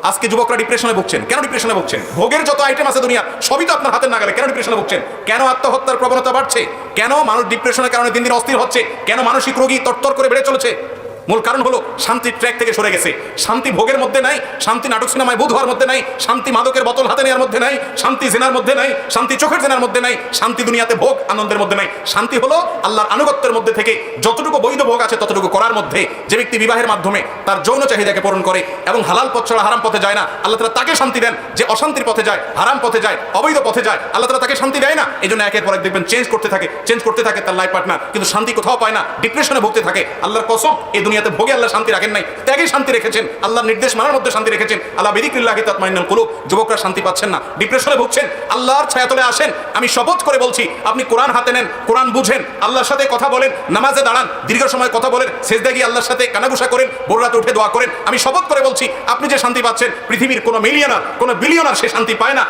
আজকে যুবকরা ডিপ্রেশনে ভুগছেন। কেন ডিপ্রেশনে ভুগছেন? ভোগের যত আইটেম আছে দুনিয়া সবই তো আপনার হাতের নাগালে। কেন ডিপ্রেশনে ভুগছেন? কেন আত্মহত্যার প্রবণতা বাড়ছে? কেন মানুষ ডিপ্রেশনের কারণে দিন দিন অস্থির হচ্ছে? কেন মানসিক রোগী তরতর করে বেড়ে চলেছে? মূল কারণ হলো শান্তির ট্র্যাক থেকে সরে গেছে। শান্তি ভোগের মধ্যে নাই, শান্তি নাটক সিনেমায় বুধ হওয়ার মধ্যে নাই, শান্তি মাদকের বোতল হাতে নেওয়ার মধ্যে নাই, শান্তি জেনার মধ্যে নাই, শান্তি চোখের জেনার মধ্যে নাই, শান্তি দুনিয়াতে ভোগ আনন্দের মধ্যে নাই। শান্তি হলো আল্লাহর আনুগত্যের মধ্যে থেকে যতটুকু বৈধ ভোগ আছে ততটুকু করার মধ্যে। যে ব্যক্তি বিবাহের মাধ্যমে তার যৌন চাহিদাকে পূরণ করে এবং হালাল পথ ছাড়া হারাম পথে যায় না, আল্লাহ তাআলা তাকে শান্তি দেন। যে অশান্তির পথে যায়, হারাম পথে যায়, অবৈধ পথে যায়, আল্লাহ তাআলা তাকে শান্তি দেয় না। এই জন্য একের পর এক দেখবেন চেঞ্জ করতে থাকে তার লাইফ পার্টনার, কিন্তু শান্তি কোথাও পায় না, ডিপ্রেশনে ভুগতে থাকে। আল্লাহর কসম, এই দুনিয়াতে ভোগে আল্লাহ শান্তি রাখেন নাই, ত্যাগে শান্তি রেখেছেন। আল্লাহর নির্দেশ মানার মধ্যে শান্তি রেখেছেন। আল্লাহ বিযিকরিল্লাহি তাতমাইন্নুল কুলুব। যুবকরা শান্তি পাচ্ছেন না, ডিপ্রেশনে ভুগছেন। আল্লাহর ছায়াতলে আসেন। আমি শপথ করে বলছি, আপনি কোরআন হাতে নেন, কোরআন বুঝেন, আল্লাহর সাথে কথা বলেন, নামাজে দাঁড়ান, দীর্ঘ সময় কথা বলেন, সেজদায় গিয়ে আল্লাহর সাথে কানাঘুষা করেন, ভোর রাতে উঠে দোয়া করেন। আমি শপথ করে বলছি, আপনি যে শান্তি পাচ্ছেন পৃথিবীর কোনো মিলিয়নার, কোনো বিলিয়নার সে শান্তি পায় না।